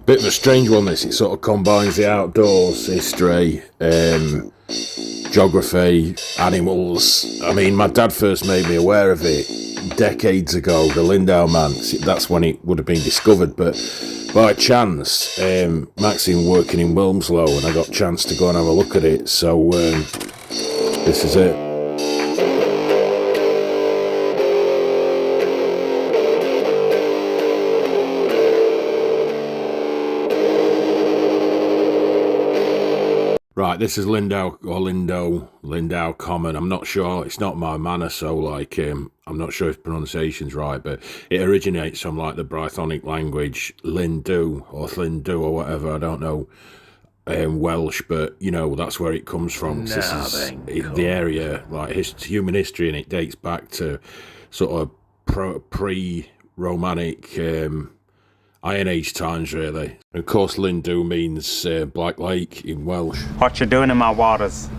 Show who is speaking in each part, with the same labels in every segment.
Speaker 1: Bit of a strange one, this. It sort of combines the outdoors, history, geography, animals. I mean, my dad first made me aware of it decades ago, the Lindow man. That's when it would have been discovered, but by chance, Maxine working in Wilmslow, and I got a chance to go and have a look at it, so this is it. Right, this is Lindow Common. I'm not sure. It's not my manor, so like, I'm not sure if pronunciation's right, but it originates from like the Brythonic language, Lindow or whatever. I don't know Welsh, but you know that's where it comes from. This is the area, like human history, and it dates back to sort of pre-Romanic. Iron Age times, really. And of course, Lindow means Black Lake in Welsh.
Speaker 2: What you doing in my waters?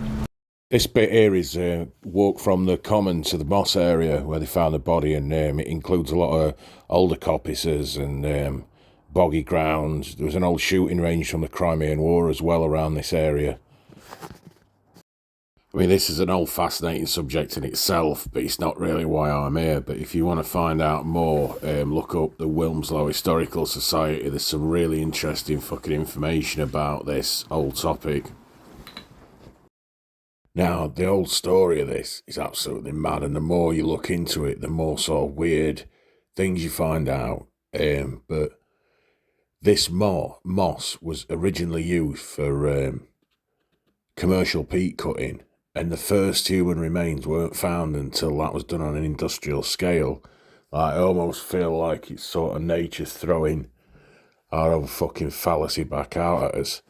Speaker 1: This bit here is walk from the common to the moss area where they found the body, and it includes a lot of older coppices and boggy ground. There was an old shooting range from the Crimean War as well around this area. I mean, this is an old fascinating subject in itself, but it's not really why I'm here. But if you want to find out more, look up the Wilmslow Historical Society. There's some really interesting fucking information about this old topic. Now, the old story of this is absolutely mad, and the more you look into it, the more sort of weird things you find out. But this moss was originally used for commercial peat cutting. And the first human remains weren't found until that was done on an industrial scale. I almost feel like it's sort of nature's throwing our own fucking fallacy back out at us.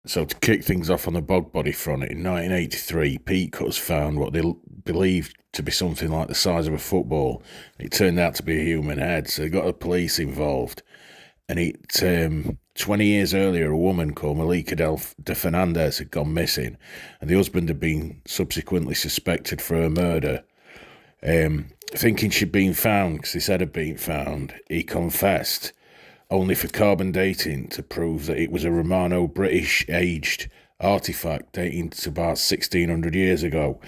Speaker 1: So to kick things off on the bog body front, in 1983, peat cutters found what they believed to be something like the size of a football. It turned out to be a human head, so they got the police involved. And 20 years earlier, a woman called Malika de Fernandez had gone missing, and the husband had been subsequently suspected for her murder. Thinking she'd been found, because he said had been found, he confessed, only for carbon dating to prove that it was a Romano-British aged artefact dating to about 1600 years ago.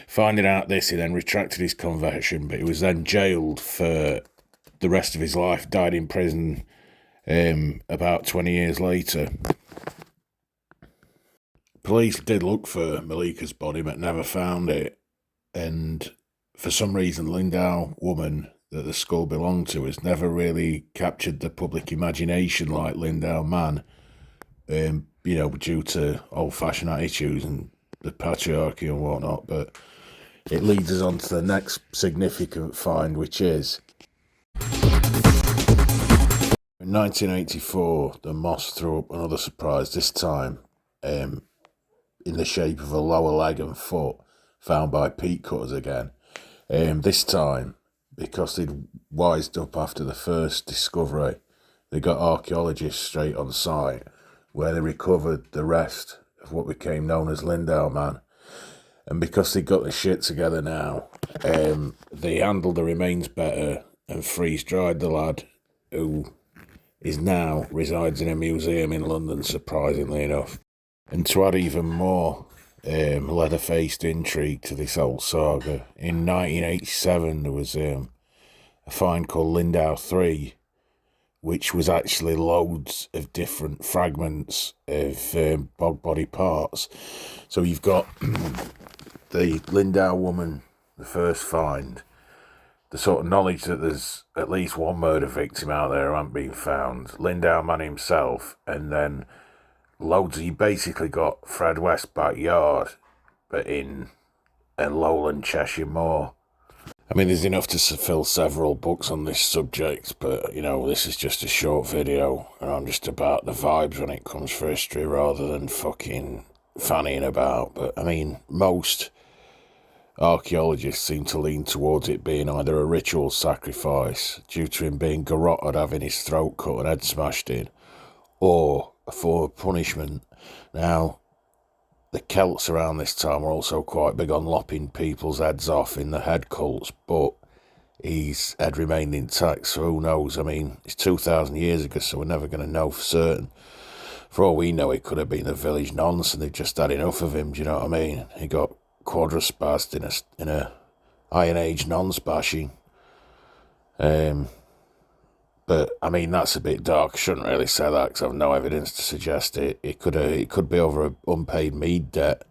Speaker 1: Finding out this, he then retracted his confession, but he was then jailed for the rest of his life, died in prison about 20 years later. Police did look for Malika's body but never found it, and for some reason Lindow woman that the skull belonged to has never really captured the public imagination like Lindow man, you know, due to old-fashioned attitudes and the patriarchy and whatnot. But it leads us on to the next significant find, which is in 1984, the moss threw up another surprise, this time in the shape of a lower leg and foot found by peat cutters again. This time, because they'd wised up after the first discovery, they got archaeologists straight on site where they recovered the rest of what became known as Lindow man. And because they got the shit together now, they handled the remains better and freeze-dried the lad, who is now resides in a museum in London, surprisingly enough. And to add even more leather-faced intrigue to this old saga, in 1987 there was a find called Lindow 3, which was actually loads of different fragments of bog body parts. So you've got the Lindow woman, the first find, the sort of knowledge that there's at least one murder victim out there who hasn't been found, Lindow man himself, and then loads of, you basically got Fred West's backyard, but in a lowland Cheshire moor. I mean, there's enough to fill several books on this subject, but, you know, this is just a short video, and I'm just about the vibes when it comes for history rather than fucking fannying about. But, I mean, most archaeologists seem to lean towards it being either a ritual sacrifice, due to him being garroted having his throat cut and head smashed in, or a form of punishment. Now, the Celts around this time were also quite big on lopping people's heads off in the head cults, but his head remained intact, so who knows? I mean, it's 2,000 years ago, so we're never going to know for certain. For all we know, it could have been the village nonce and they've just had enough of him, do you know what I mean? He got quadraspased in a Iron Age nonce bashing. But, I mean, that's a bit dark. I shouldn't really say that because I've no evidence to suggest it. It could be over an unpaid mead debt.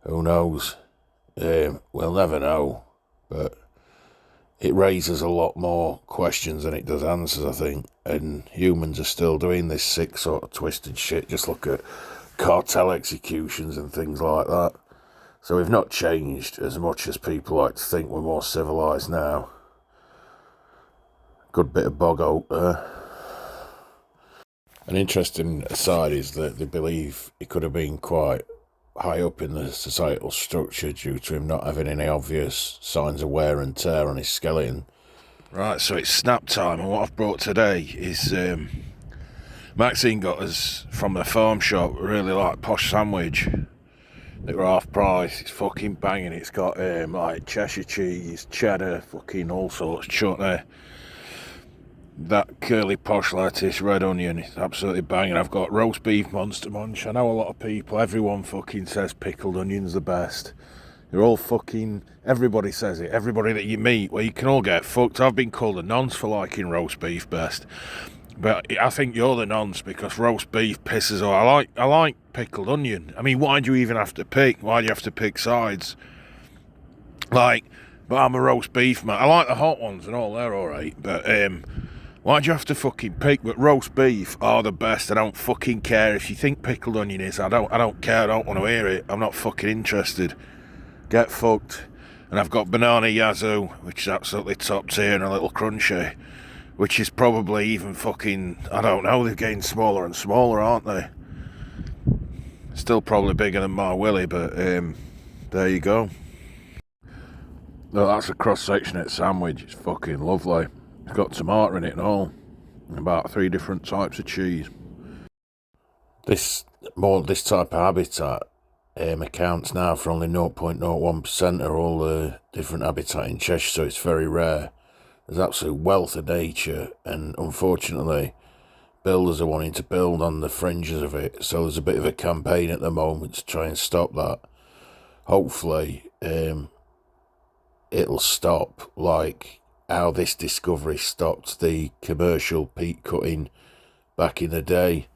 Speaker 1: Who knows? We'll never know. But it raises a lot more questions than it does answers, I think. And humans are still doing this sick sort of twisted shit. Just look at cartel executions and things like that. So we've not changed as much as people like to think. We're more civilised now. Good bit of bog oak there. An interesting aside is that they believe he could have been quite high up in the societal structure due to him not having any obvious signs of wear and tear on his skeleton. Right, so it's snap time, and what I've brought today is Maxine got us from the farm shop a really like posh sandwich. They were half price. It's fucking banging. It's got like Cheshire cheese, cheddar, fucking all sorts, chutney. That curly posh lettuce, red onion, it's absolutely banging. I've got roast beef monster munch. I know a lot of people, everyone fucking says pickled onion's the best. You're all fucking, everybody says it. Everybody that you meet, well, you can all get fucked. I've been called a nonce for liking roast beef best. But I think you're the nonce because roast beef pisses off. I like pickled onion. I mean, why do you even have to pick? Why do you have to pick sides? Like, but I'm a roast beef man. I like the hot ones and all, they're alright. But, why do you have to fucking pick? But roast beef are the best. I don't fucking care if you think pickled onion is. I don't care. I don't want to hear it. I'm not fucking interested. Get fucked. And I've got banana yazoo, which is absolutely top tier, and a little crunchy, which is probably even fucking, I don't know, they're getting smaller and smaller, aren't they? Still probably bigger than my willy, but there you go. Well, that's a cross-section of sandwich. It's fucking lovely. It's got tomato in it and all, and about 3 different types of cheese. This type of habitat accounts now for only 0.01% of all the different habitat in Cheshire, so it's very rare. There's absolute wealth of nature, and unfortunately, builders are wanting to build on the fringes of it, so there's a bit of a campaign at the moment to try and stop that. Hopefully, it'll stop, like how this discovery stopped the commercial peat cutting back in the day.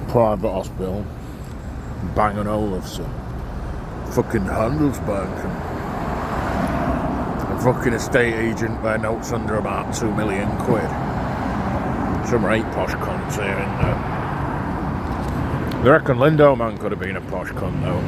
Speaker 1: Private hospital, Bang & Olufsen, fucking Handelsbank, and a fucking estate agent where notes under about 2 million quid. Some right posh cunts here, isn't there? I reckon Lindow man could have been a posh cunt though.